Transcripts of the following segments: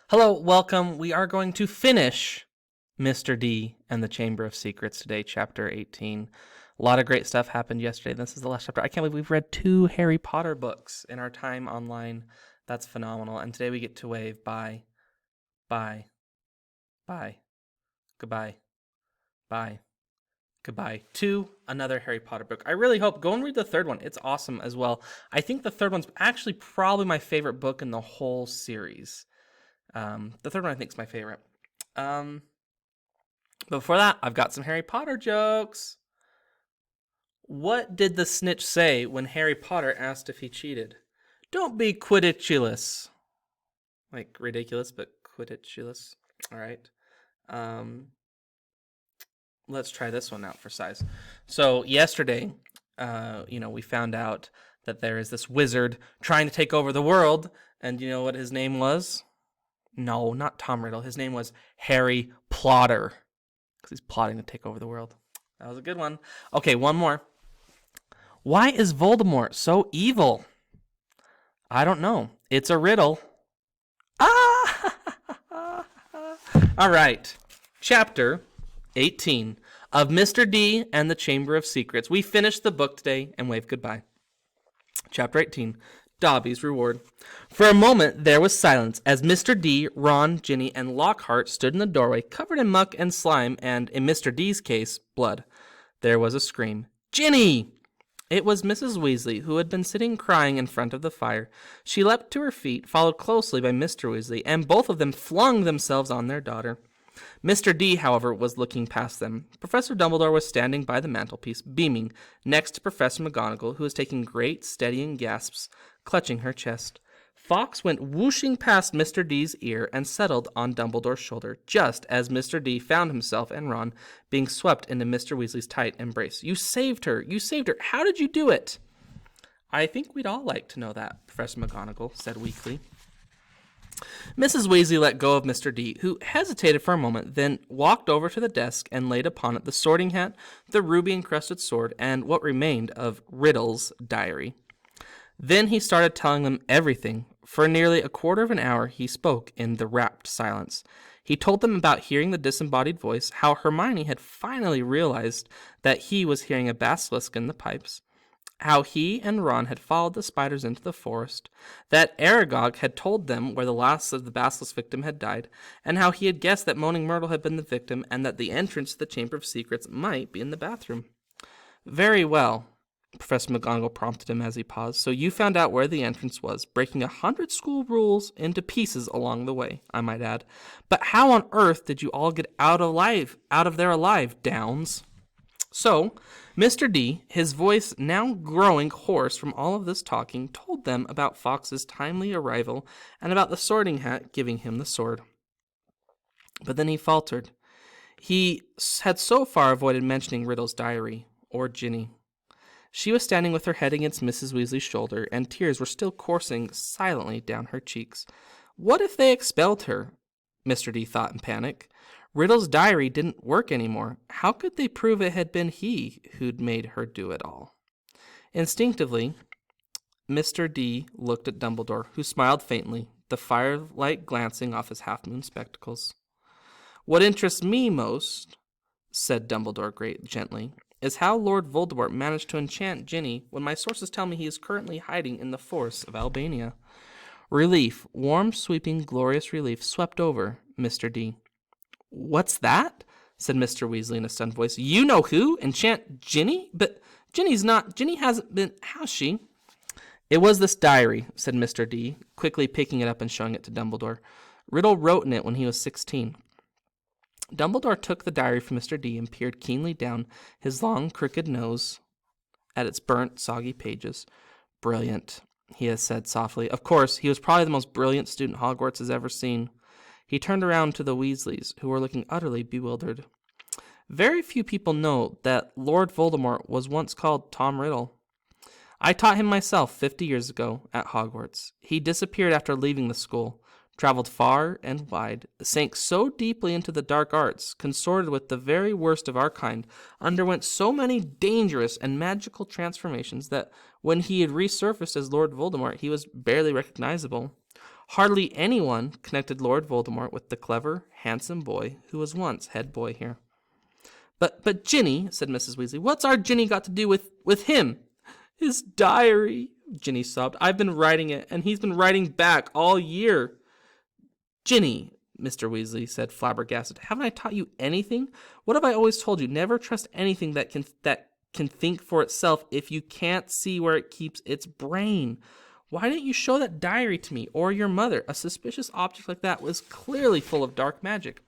Hello, welcome. We are going to finish Mr. D and the Chamber of Secrets today, chapter 18. A lot of great stuff happened yesterday. This is the last chapter. I can't believe we've read 2 Harry Potter books in our time online. That's phenomenal. And today we get to wave bye, bye, bye, goodbye, bye, goodbye to another Harry Potter book. I really hope, go and read the third one. It's awesome as well. I think the third one's actually probably my favorite book in the whole series. The third one I think is my favorite. But before that, I've got some Harry Potter jokes. What did the snitch say when Harry Potter asked if he cheated? Don't be quidditchulous. Like ridiculous, but quidditchulous. All right. Let's try this one out for size. So yesterday, we found out that there is this wizard trying to take over the world, and you know what his name was? No, not Tom Riddle. His name was Harry Plotter, because he's plotting to take over the world. That was a good one. Okay, one more. Why is Voldemort so evil? I don't know. It's a riddle. Ah! All right. Chapter 18 of Mr. D and the Chamber of Secrets. We finished the book today and wave goodbye. Chapter 18. Dobby's reward. For a moment, there was silence as Mr. D, Ron, Ginny, and Lockhart stood in the doorway, covered in muck and slime, and, in Mr. D's case, blood. There was a scream. Ginny! It was Mrs. Weasley, who had been sitting crying in front of the fire. She leapt to her feet, followed closely by Mr. Weasley, and both of them flung themselves on their daughter. Mr. D, however, was looking past them. Professor Dumbledore was standing by the mantelpiece, beaming, next to Professor McGonagall, who was taking great, steadying gasps, clutching her chest. Fawkes went whooshing past Mr. D's ear and settled on Dumbledore's shoulder, just as Mr. D found himself and Ron being swept into Mr. Weasley's tight embrace. You saved her! You saved her! How did you do it? I think we'd all like to know that, Professor McGonagall said weakly. Mrs. Weasley let go of Mr. D, who hesitated for a moment, then walked over to the desk and laid upon it the sorting hat, the ruby-encrusted sword, and what remained of Riddle's diary. Then he started telling them everything. For nearly a quarter of an hour he spoke in the rapt silence. He told them about hearing the disembodied voice, how Hermione had finally realized that he was hearing a basilisk in the pipes, how he and Ron had followed the spiders into the forest, that Aragog had told them where the last of the basilisk victim had died, and how he had guessed that Moaning Myrtle had been the victim, and that the entrance to the Chamber of Secrets might be in the bathroom. Very well, Professor McGonagall prompted him as he paused. So you found out where the entrance was, breaking 100 school rules into pieces along the way, I might add. But how on earth did you all get out of there alive, Downs? So, Mr. D, his voice now growing hoarse from all of this talking, told them about Fawkes's timely arrival and about the sorting hat giving him the sword. But then he faltered. He had so far avoided mentioning Riddle's diary, or Ginny. She was standing with her head against Mrs. Weasley's shoulder, and tears were still coursing silently down her cheeks. What if they expelled her? Mr. D thought in panic. Riddle's diary didn't work anymore. How could they prove it had been he who'd made her do it all? Instinctively, Mr. D looked at Dumbledore, who smiled faintly, the firelight glancing off his half-moon spectacles. What interests me most, said Dumbledore gently, is how Lord Voldemort managed to enchant Ginny when my sources tell me he is currently hiding in the forests of Albania. Relief, warm, sweeping, glorious relief swept over Mr. D. What's that? Said Mr. Weasley in a stunned voice. You know who? Enchant Ginny? But Ginny hasn't been, has she? It was this diary, said Mr. D, quickly picking it up and showing it to Dumbledore. Riddle wrote in it when he was 16. Dumbledore took the diary from Mr. D and peered keenly down his long, crooked nose at its burnt, soggy pages. Brilliant, he had said softly. Of course, he was probably the most brilliant student Hogwarts has ever seen. He turned around to the Weasleys, who were looking utterly bewildered. Very few people know that Lord Voldemort was once called Tom Riddle. I taught him myself 50 years ago at Hogwarts. He disappeared after leaving the school, traveled far and wide, sank so deeply into the dark arts, consorted with the very worst of our kind, underwent so many dangerous and magical transformations that when he had resurfaced as Lord Voldemort, he was barely recognizable. Hardly anyone connected Lord Voldemort with the clever, handsome boy who was once head boy here. But Ginny, said Mrs. Weasley, what's our Ginny got to do with him? His diary, Ginny sobbed. I've been writing it, and he's been writing back all year. Ginny, Mr. Weasley said, flabbergasted, haven't I taught you anything? What have I always told you? Never trust anything that can think for itself if you can't see where it keeps its brain. Why didn't you show that diary to me or your mother? A suspicious object like that was clearly full of dark magic.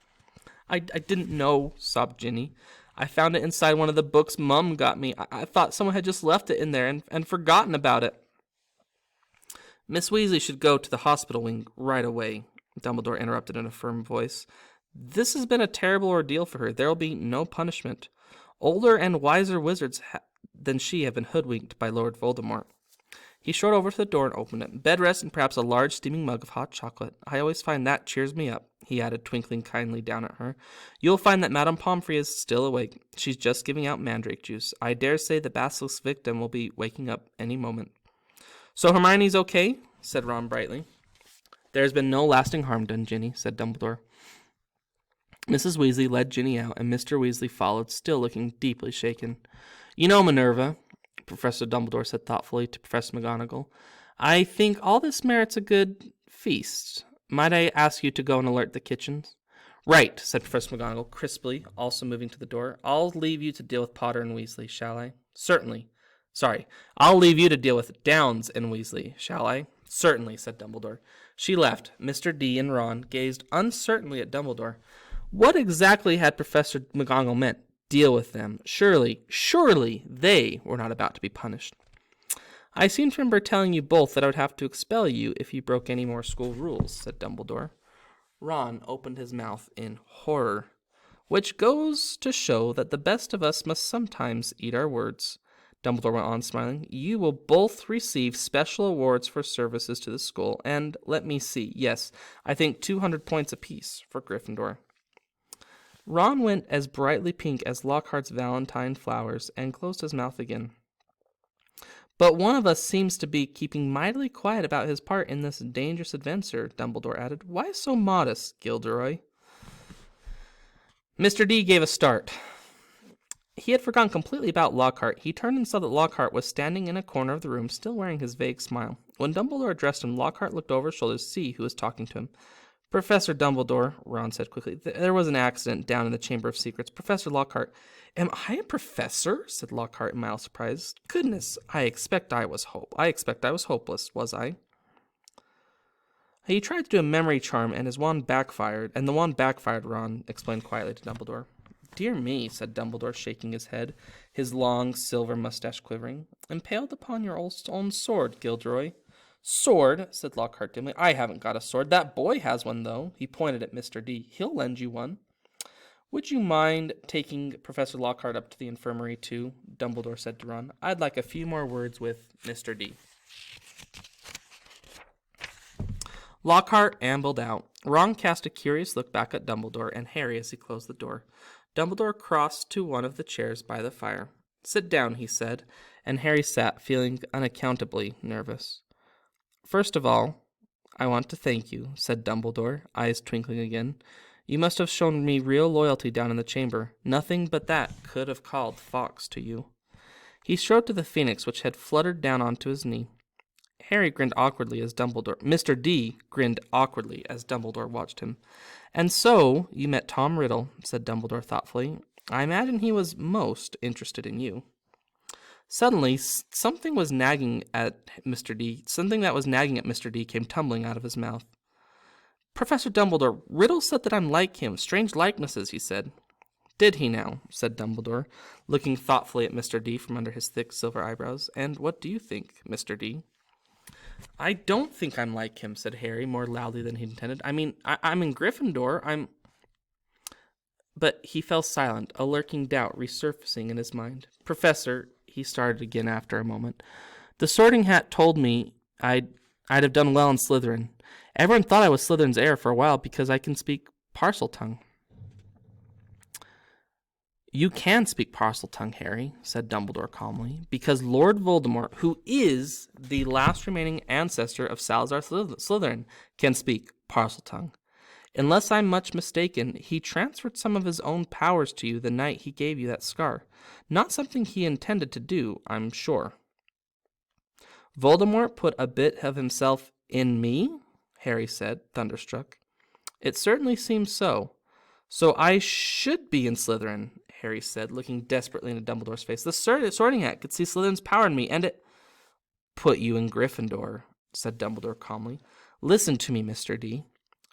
I didn't know, sobbed Ginny. I found it inside one of the books Mum got me. I thought someone had just left it in there and forgotten about it. Miss Weasley should go to the hospital wing right away, Dumbledore interrupted in a firm voice. This has been a terrible ordeal for her. There will be no punishment. Older and wiser wizards than she have been hoodwinked by Lord Voldemort. He strode over to the door and opened it. Bed rest and perhaps a large steaming mug of hot chocolate. I always find that cheers me up, he added, twinkling kindly down at her. You'll find that Madame Pomfrey is still awake. She's just giving out mandrake juice. I dare say the basilisk's victim will be waking up any moment. So Hermione's okay? Said Ron brightly. There has been no lasting harm done, Ginny, said Dumbledore. Mrs. Weasley led Ginny out, and Mr. Weasley followed, still looking deeply shaken. You know, Minerva, Professor Dumbledore said thoughtfully to Professor McGonagall, I think all this merits a good feast. Might I ask you to go and alert the kitchens? Right, said Professor McGonagall crisply, also moving to the door. I'll leave you to deal with Potter and Weasley, shall I? Certainly. Sorry, I'll leave you to deal with Downs and Weasley, shall I? Certainly, said Dumbledore. She left. Mr. D and Ron gazed uncertainly at Dumbledore. What exactly had Professor McGonagall meant? Deal with them. Surely they were not about to be punished. I seem to remember telling you both that I would have to expel you if you broke any more school rules, said Dumbledore. Ron opened his mouth in horror, which goes to show that the best of us must sometimes eat our words. Dumbledore went on, smiling. You will both receive special awards for services to the school, and let me see, yes, I think 200 points apiece for Gryffindor. Ron went as brightly pink as Lockhart's Valentine flowers and closed his mouth again. But one of us seems to be keeping mightily quiet about his part in this dangerous adventure, Dumbledore added. Why so modest, Gilderoy? Mr. D gave a start. He had forgotten completely about Lockhart. He turned and saw that Lockhart was standing in a corner of the room, still wearing his vague smile. When Dumbledore addressed him, Lockhart looked over his shoulder to see who was talking to him. Professor Dumbledore, Ron said quickly, there was an accident down in the Chamber of Secrets. Professor Lockhart. Am I a professor? Said Lockhart in mild surprise. Goodness, I expect I was hopeless, was I? He tried to do a memory charm, and his wand backfired, Ron explained quietly to Dumbledore. Dear me, said Dumbledore, shaking his head, his long silver mustache quivering. Impaled upon your own sword, Gilderoy. Sword, said Lockhart dimly. I haven't got a sword. That boy has one, though. He pointed at Mr. D. He'll lend you one. Would you mind taking Professor Lockhart up to the infirmary, too? Dumbledore said to Ron. I'd like a few more words with Mr. D. Lockhart ambled out. Ron cast a curious look back at Dumbledore and Harry as he closed the door. Dumbledore crossed to one of the chairs by the fire. Sit down, he said, and Harry sat, feeling unaccountably nervous. First of all, I want to thank you, said Dumbledore, eyes twinkling again. You must have shown me real loyalty down in the chamber. Nothing but that could have called Fawkes to you. He strode to the phoenix, which had fluttered down onto his knee. Harry grinned awkwardly as Mr. D grinned awkwardly as Dumbledore watched him. And so, you met Tom Riddle, said Dumbledore thoughtfully. I imagine he was most interested in you. Suddenly, something that was nagging at Mr. D came tumbling out of his mouth. Professor Dumbledore, Riddle said that I'm like him. Strange likenesses, he said. Did he now? Said Dumbledore, looking thoughtfully at Mr. D from under his thick silver eyebrows. And what do you think, Mr. D? I don't think I'm like him, said Harry, more loudly than he intended. I mean, I'm in Gryffindor, But he fell silent, a lurking doubt resurfacing in his mind. Professor, he started again after a moment, the Sorting Hat told me I'd have done well in Slytherin. Everyone thought I was Slytherin's heir for a while because I can speak Parseltongue. You can speak Parseltongue, Harry, said Dumbledore calmly, because Lord Voldemort, who is the last remaining ancestor of Salazar Slytherin, can speak Parseltongue. Unless I'm much mistaken, he transferred some of his own powers to you the night he gave you that scar. Not something he intended to do, I'm sure. Voldemort put a bit of himself in me? Harry said, thunderstruck. It certainly seems so. So I should be in Slytherin, Harry said, looking desperately into Dumbledore's face. The Sorting Hat could see Slytherin's power in me, and it... Put you in Gryffindor, said Dumbledore calmly. Listen to me, Mr. D.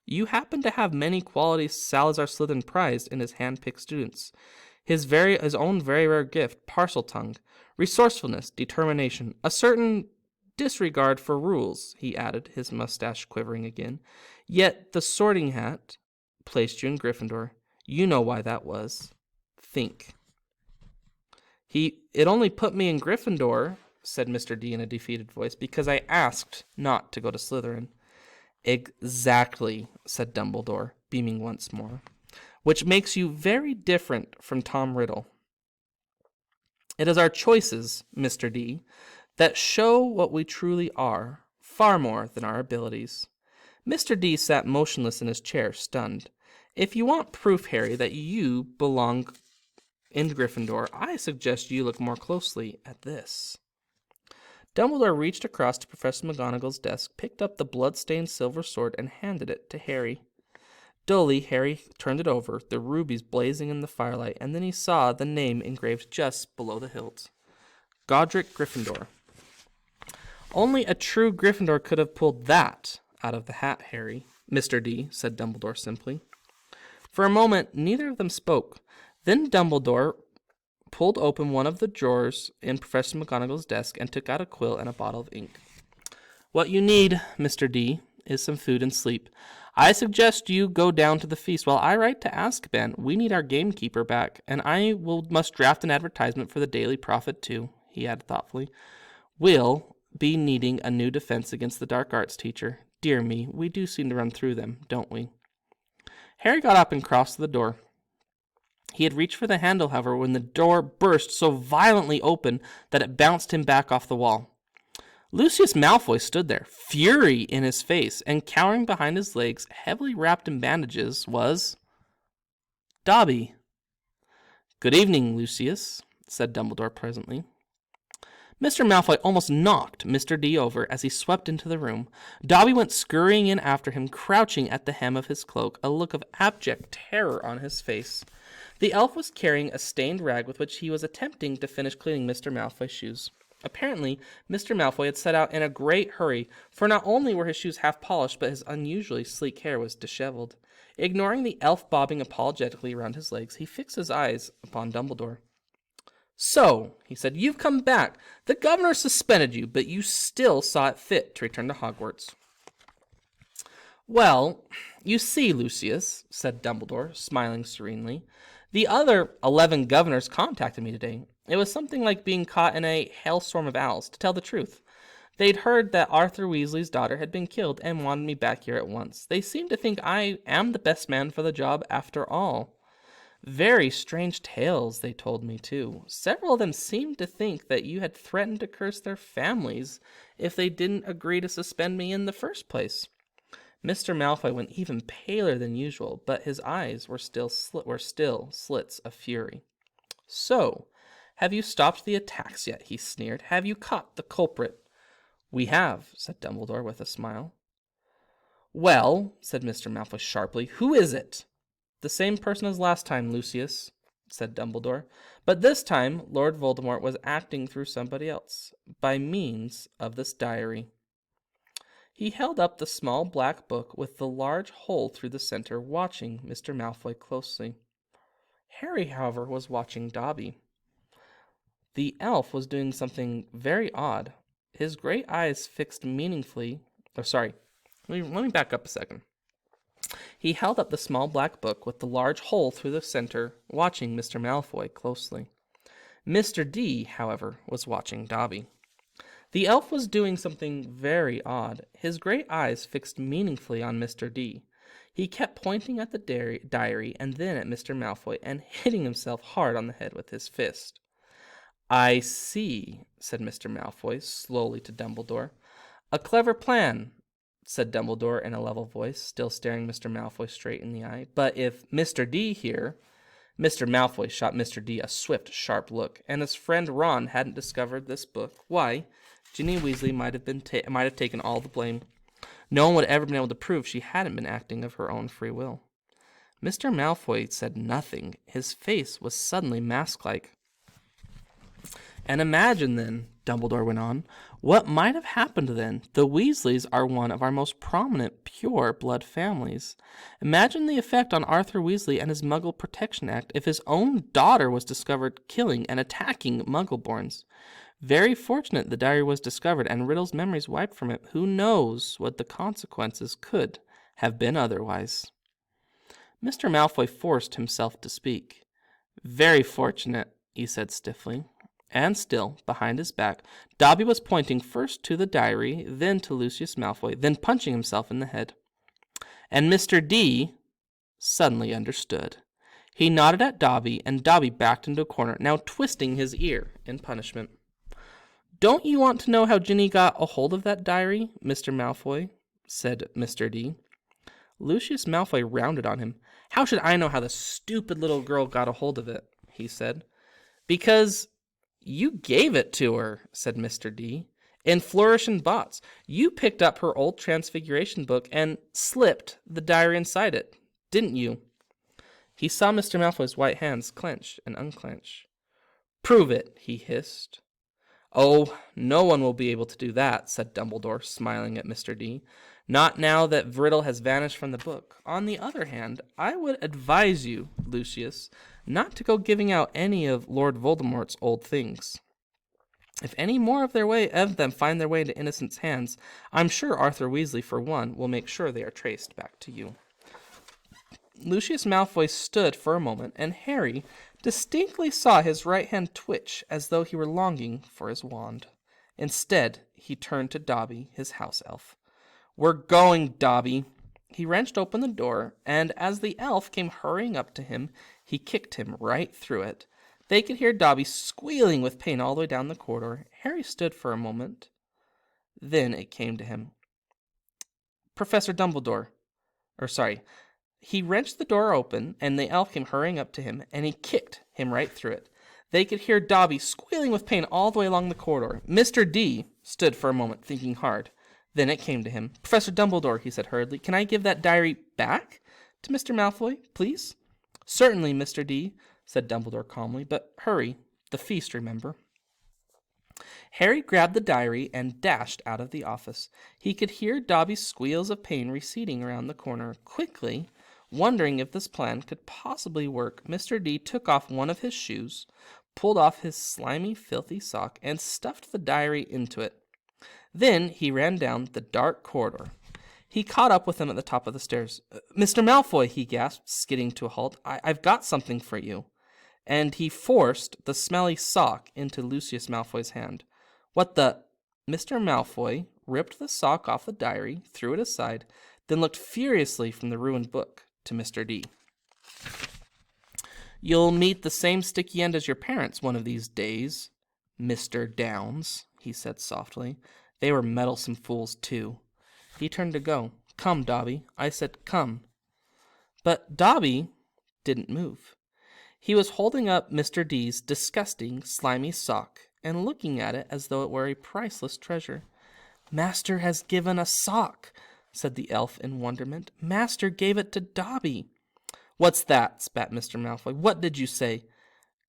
You happen to have many qualities Salazar Slytherin prized in his hand-picked students. His own very rare gift, Parseltongue, resourcefulness, determination, a certain disregard for rules, he added, his mustache quivering again. Yet the Sorting Hat placed you in Gryffindor. You know why that was. Think. It only put me in Gryffindor, said Mr. D in a defeated voice, because I asked not to go to Slytherin. Exactly, said Dumbledore, beaming once more, which makes you very different from Tom Riddle. It is our choices, Mr. D, that show what we truly are, far more than our abilities. Mr. D sat motionless in his chair, stunned. If you want proof, Harry, that you belong in Gryffindor, I suggest you look more closely at this. Dumbledore reached across to Professor McGonagall's desk, picked up the blood-stained silver sword, and handed it to Harry. Dully, Harry turned it over, the rubies blazing in the firelight, and then he saw the name engraved just below the hilt. Godric Gryffindor. Only a true Gryffindor could have pulled that out of the hat, Harry, Mr. D, said Dumbledore simply. For a moment, neither of them spoke. Then Dumbledore pulled open one of the drawers in Professor McGonagall's desk and took out a quill and a bottle of ink. What you need, Mr. D, is some food and sleep. I suggest you go down to the feast while I write to Azkaban. We need our gamekeeper back, and must draft an advertisement for the Daily Prophet, too, he added thoughtfully. We'll be needing a new defense against the dark arts teacher. Dear me, we do seem to run through them, don't we? Harry got up and crossed to the door. He had reached for the handle, however, when the door burst so violently open that it bounced him back off the wall. Lucius Malfoy stood there, fury in his face, and cowering behind his legs, heavily wrapped in bandages, was Dobby. Good evening, Lucius, said Dumbledore presently. Mr. Malfoy almost knocked Mr. D over as he swept into the room. Dobby went scurrying in after him, crouching at the hem of his cloak, a look of abject terror on his face. The elf was carrying a stained rag with which he was attempting to finish cleaning Mr. Malfoy's shoes. Apparently, Mr. Malfoy had set out in a great hurry, for not only were his shoes half polished, but his unusually sleek hair was disheveled. Ignoring the elf bobbing apologetically around his legs, he fixed his eyes upon Dumbledore. So, he said, you've come back. The governor suspended you, but you still saw it fit to return to Hogwarts. Well, you see, Lucius, said Dumbledore, smiling serenely, the other 11 governors contacted me today. It was something like being caught in a hailstorm of owls, to tell the truth. They'd heard that Arthur Weasley's daughter had been killed and wanted me back here at once. They seem to think I am the best man for the job after all. Very strange tales, they told me, too. Several of them seemed to think that you had threatened to curse their families if they didn't agree to suspend me in the first place. Mr. Malfoy went even paler than usual, but his eyes were still slits of fury. So, have you stopped the attacks yet? He sneered. Have you caught the culprit? We have, said Dumbledore with a smile. Well, said Mr. Malfoy sharply, who is it? The same person as last time, Lucius, said Dumbledore. But this time, Lord Voldemort was acting through somebody else, by means of this diary. He held up the small black book with the large hole through the center, watching Mr. Malfoy closely. Harry, however, was watching Dobby. The elf was doing something very odd. His great eyes fixed meaningfully... let me back up a second. He held up the small black book with the large hole through the center, watching Mr. Malfoy closely. Mr. D, however, was watching Dobby. The elf was doing something very odd. His great eyes fixed meaningfully on Mr. D. He kept pointing at the diary and then at Mr. Malfoy and hitting himself hard on the head with his fist. "I see," said Mr. Malfoy slowly to Dumbledore. "A clever plan," said Dumbledore in a level voice, still staring Mr. Malfoy straight in the eye. "But if Mr. D here—" Mr. Malfoy shot Mr. D a swift, sharp look, and his friend Ron hadn't discovered this book. Why, Ginny Weasley might have taken all the blame. No one would have ever been able to prove she hadn't been acting of her own free will. Mr. Malfoy said nothing. His face was suddenly mask-like. "And imagine, then," Dumbledore went on, "what might have happened then. The Weasleys are one of our most prominent pure-blood families. Imagine the effect on Arthur Weasley and his Muggle Protection Act if his own daughter was discovered killing and attacking Muggleborns. Very fortunate the diary was discovered and Riddle's memories wiped from it. Who knows what the consequences could have been otherwise?" Mr. Malfoy forced himself to speak. "Very fortunate," he said stiffly. And still, behind his back, Dobby was pointing first to the diary, then to Lucius Malfoy, then punching himself in the head. And Mr. D suddenly understood. He nodded at Dobby, and Dobby backed into a corner, now twisting his ear in punishment. "Don't you want to know how Ginny got a hold of that diary, Mr. Malfoy?" said Mr. D. Lucius Malfoy rounded on him. "How should I know how the stupid little girl got a hold of it?" he said. "Because you gave it to her," said Mr. D. "In Flourish and Bots. You picked up her old Transfiguration book and slipped the diary inside it, didn't you?" He saw Mr. Malfoy's white hands clench and unclench. "Prove it," he hissed. "Oh, no one will be able to do that," said Dumbledore, smiling at Mr. D. "Not now that Riddle has vanished from the book. On the other hand, I would advise you, Lucius, not to go giving out any of Lord Voldemort's old things. If any more of them find their way into innocents' hands, I'm sure Arthur Weasley, for one, will make sure they are traced back to you." Lucius Malfoy stood for a moment, and Harry distinctly saw his right hand twitch as though he were longing for his wand. Instead, he turned to Dobby, his house elf. "We're going, Dobby." He wrenched open the door, and as the elf came hurrying up to him, he kicked him right through it. They could hear Dobby squealing with pain all the way down the corridor. Harry stood for a moment. Then it came to him. "Professor Dumbledore." He wrenched the door open, and the elf came hurrying up to him, and he kicked him right through it. They could hear Dobby squealing with pain all the way along the corridor. Mr. D stood for a moment, thinking hard. Then it came to him. "Professor Dumbledore," he said hurriedly, "can I give that diary back to Mr. Malfoy, please?" "Certainly, Mr. D," said Dumbledore calmly, "but hurry. The feast, remember." Harry grabbed the diary and dashed out of the office. He could hear Dobby's squeals of pain receding around the corner. Quickly, wondering if this plan could possibly work, Mr. D took off one of his shoes, pulled off his slimy, filthy sock, and stuffed the diary into it. Then he ran down the dark corridor. He caught up with him at the top of the stairs. "Mr. Malfoy," he gasped, skidding to a halt, I've got something for you." And he forced the smelly sock into Lucius Malfoy's hand. "What the—" Mr. Malfoy ripped the sock off the diary, threw it aside, then looked furiously from the ruined book to Mr. D. "You'll meet the same sticky end as your parents one of these days, Mr. Downs," he said softly. They were meddlesome fools, too. He turned to go. "Come, Dobby." I said, "Come." But Dobby didn't move. He was holding up Mr. D's disgusting, slimy sock and looking at it as though it were a priceless treasure. "Master has given a sock," said the elf in wonderment. "Master gave it to Dobby." "What's that?" spat Mr. Malfoy. "What did you say?"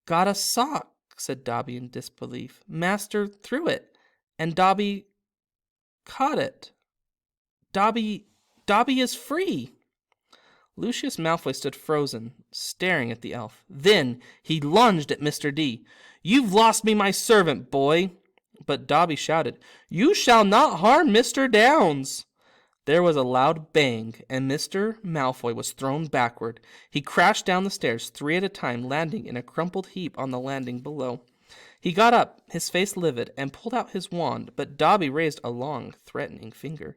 "Got a sock," said Dobby in disbelief. "Master threw it, and Dobby caught it. Dobby is free." Lucius Malfoy stood frozen, staring at the elf. Then he lunged at Mr. D. "You've lost me my servant, boy!" But Dobby shouted, "You shall not harm Mr. Downs!" There was a loud bang, and Mr. Malfoy was thrown backward. He crashed down the stairs, 3 at a time, landing in a crumpled heap on the landing below. He got up, his face livid, and pulled out his wand, but Dobby raised a long, threatening finger.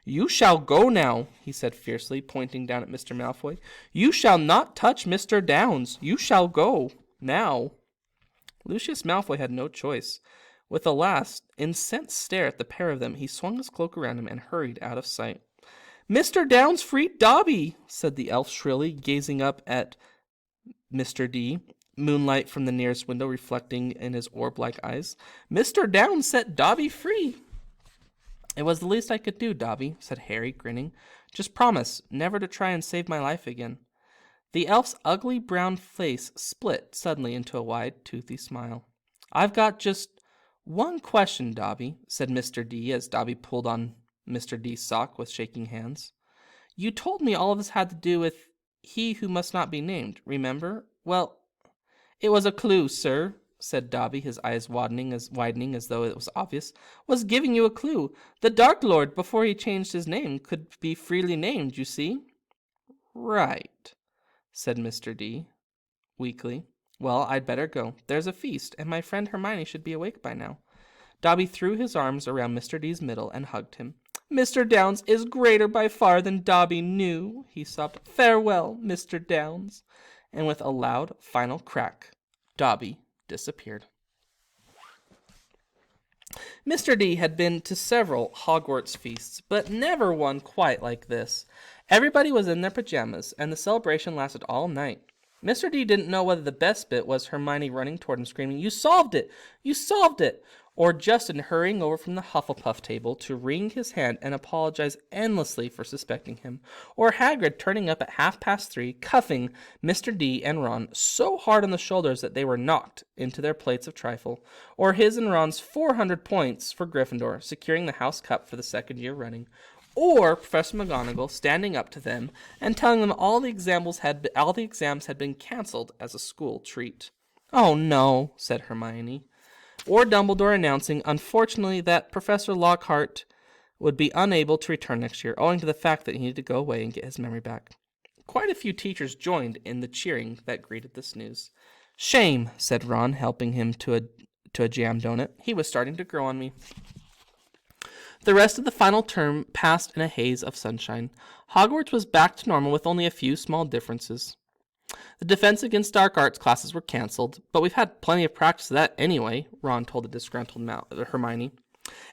"You shall go now," he said fiercely, pointing down at Mr. Malfoy. "You shall not touch Mr. Downs. You shall go now." Lucius Malfoy had no choice. With a last incensed stare at the pair of them, he swung his cloak around him and hurried out of sight. "Mr. Downs freed Dobby," said the elf shrilly, gazing up at Mr. D, moonlight from the nearest window reflecting in his orb-like eyes. "Mr. Downs set Dobby free." "It was the least I could do, Dobby," said Harry, grinning. "Just promise never to try and save my life again." The elf's ugly brown face split suddenly into a wide, toothy smile. "I've got just one question, Dobby," said Mr. D as Dobby pulled on Mr. D's sock with shaking hands. "You told me all of this had to do with he who must not be named, remember? Well, it was a clue, sir," said Dobby, his eyes widening as though it was obvious. "Was giving you a clue. The Dark Lord, before he changed his name, could be freely named, you see." "Right," said Mr. D weakly. "Well, I'd better go. There's a feast, and my friend Hermione should be awake by now." Dobby threw his arms around Mr. D's middle and hugged him. "Mr. Downs is greater by far than Dobby knew," he sobbed. "Farewell, Mr. Downs." And with a loud final crack, Dobby disappeared. Mr. D had been to several Hogwarts feasts, but never one quite like this. Everybody was in their pajamas, and the celebration lasted all night. Mr. D didn't know whether the best bit was Hermione running toward him screaming, "You solved it! You solved it!" or Justin hurrying over from the Hufflepuff table to wring his hand and apologize endlessly for suspecting him, or Hagrid turning up at 3:30, cuffing Mr. D and Ron so hard on the shoulders that they were knocked into their plates of trifle, or his and Ron's 400 points for Gryffindor securing the house cup for the second year running, or Professor McGonagall standing up to them and telling them all the exams had been canceled as a school treat. "Oh no," said Hermione. Or Dumbledore announcing, unfortunately, that Professor Lockhart would be unable to return next year, owing to the fact that he needed to go away and get his memory back. Quite a few teachers joined in the cheering that greeted this news. "Shame," said Ron, helping him to a jam donut. "He was starting to grow on me." The rest of the final term passed in a haze of sunshine. Hogwarts was back to normal with only a few small differences. The Defense Against Dark Arts classes were canceled, but we've had plenty of practice of that anyway, Ron told the disgruntled Hermione.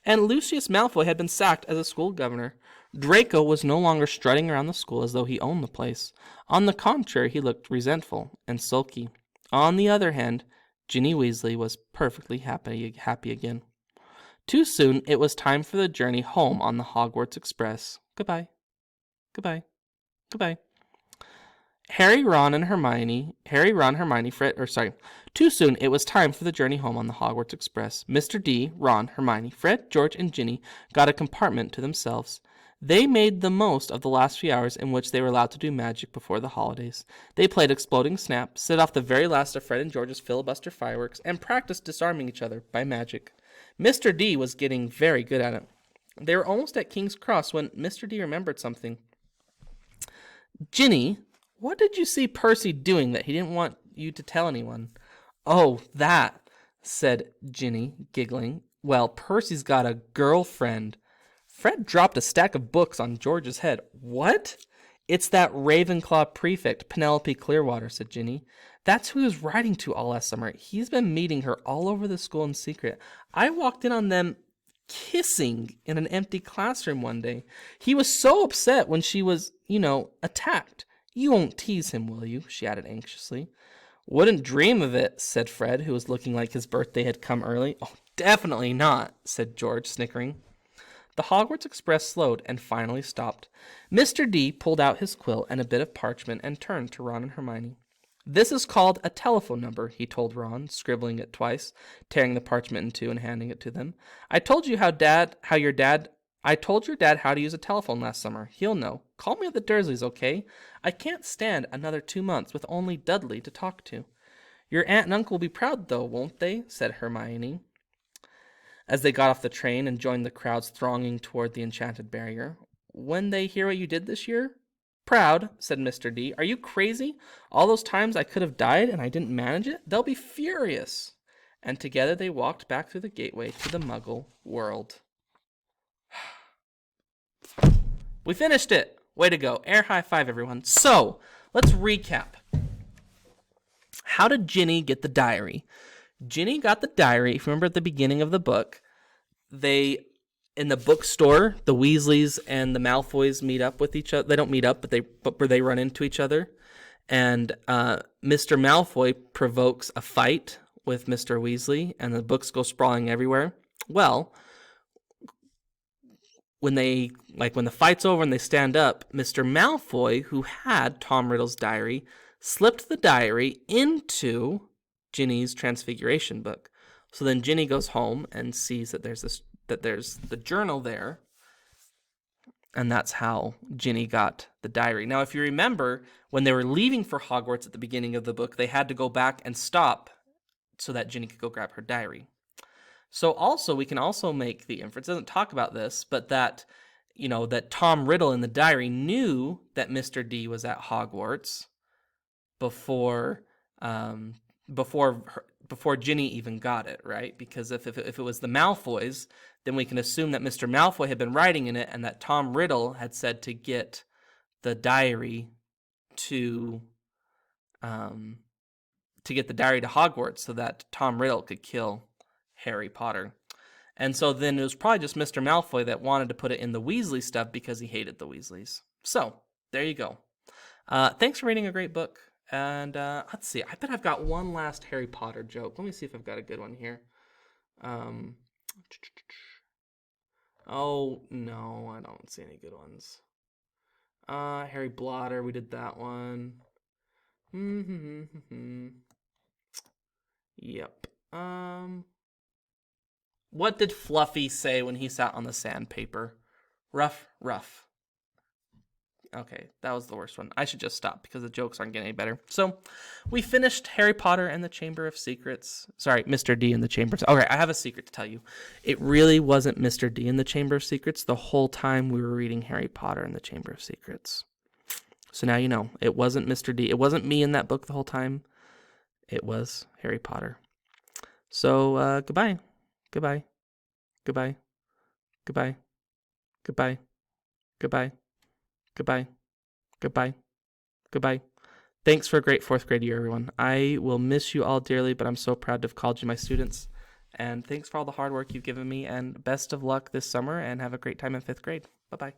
And Lucius Malfoy had been sacked as a school governor. Draco was no longer strutting around the school as though he owned the place. On the contrary, he looked resentful and sulky. On the other hand, Ginny Weasley was perfectly happy again. Too soon, it was time for the journey home on the Hogwarts Express. Goodbye. Goodbye. Goodbye. Too soon it was time for the journey home on the Hogwarts Express. Mr. D, Ron, Hermione, Fred, George, and Ginny got a compartment to themselves. They made the most of the last few hours in which they were allowed to do magic before the holidays. They played Exploding Snap, set off the very last of Fred and George's filibuster fireworks, and practiced disarming each other by magic. Mr. D was getting very good at it. They were almost at King's Cross when Mr. D remembered something. "Ginny, what did you see Percy doing that he didn't want you to tell anyone?" "Oh, that," said Ginny, giggling. "Well, Percy's got a girlfriend." Fred dropped a stack of books on George's head. "What?" "It's that Ravenclaw prefect, Penelope Clearwater," said Ginny. "That's who he was writing to all last summer. He's been meeting her all over the school in secret. I walked in on them kissing in an empty classroom one day. He was so upset when she was, attacked. You won't tease him, will you?" she added anxiously. "Wouldn't dream of it," said Fred, who was looking like his birthday had come early. "Oh, definitely not," said George, snickering. The Hogwarts Express slowed and finally stopped. Mr. D pulled out his quill and a bit of parchment and turned to Ron and Hermione. "This is called a telephone number," he told Ron, scribbling it twice, tearing the parchment in two and handing it to them. I told your dad how to use a telephone last summer. He'll know. Call me at the Dursleys, okay? I can't stand another 2 months with only Dudley to talk to." "Your aunt and uncle will be proud, though, won't they?" said Hermione, as they got off the train and joined the crowds thronging toward the enchanted barrier. "When they hear what you did this year?" "Proud," said Mr. D. "Are you crazy? All those times I could have died and I didn't manage it? They'll be furious." And together they walked back through the gateway to the Muggle world. We finished it. Way to go. Air high five, everyone. So, let's recap. How did Ginny get the diary? Ginny got the diary, if you remember at the beginning of the book, in the bookstore, the Weasleys and the Malfoys meet up with each other. They don't meet up, but they run into each other. And Mr. Malfoy provokes a fight with Mr. Weasley, and the books go sprawling everywhere. Well, when the fight's over and they stand up, Mr. Malfoy, who had Tom Riddle's diary, slipped the diary into Ginny's Transfiguration book. So then Ginny goes home and sees that there's the journal there, and that's how Ginny got the diary. Now, if you remember, when they were leaving for Hogwarts at the beginning of the book, they had to go back and stop so that Ginny could go grab her diary. So also, we can also make the inference, it doesn't talk about this, but that, that Tom Riddle in the diary knew that Mr. D was at Hogwarts before Ginny even got it, right? Because if it was the Malfoys, then we can assume that Mr. Malfoy had been writing in it and that Tom Riddle had said to get the diary to get the diary to Hogwarts so that Tom Riddle could kill Harry Potter. And so then it was probably just Mr. Malfoy that wanted to put it in the Weasley stuff because he hated the Weasleys. So, there you go. Thanks for reading a great book. And let's see. I bet I've got one last Harry Potter joke. Let me see if I've got a good one here. Oh, no, I don't see any good ones. Harry Blotter, we did that one. Yep. What did Fluffy say when he sat on the sandpaper? Rough, rough. Okay, that was the worst one. I should just stop because the jokes aren't getting any better. So, we finished Harry Potter and the Chamber of Secrets. Sorry, Mr. D and the Chamber of Secrets. Okay, I have a secret to tell you. It really wasn't Mr. D and the Chamber of Secrets the whole time we were reading Harry Potter and the Chamber of Secrets. So now you know. It wasn't Mr. D. It wasn't me in that book the whole time. It was Harry Potter. So, goodbye. Goodbye. Goodbye. Goodbye. Goodbye. Goodbye. Goodbye. Goodbye. Goodbye. Thanks for a great 4th grade year, everyone. I will miss you all dearly, but I'm so proud to have called you my students. And thanks for all the hard work you've given me, and best of luck this summer, and have a great time in 5th grade. Bye-bye.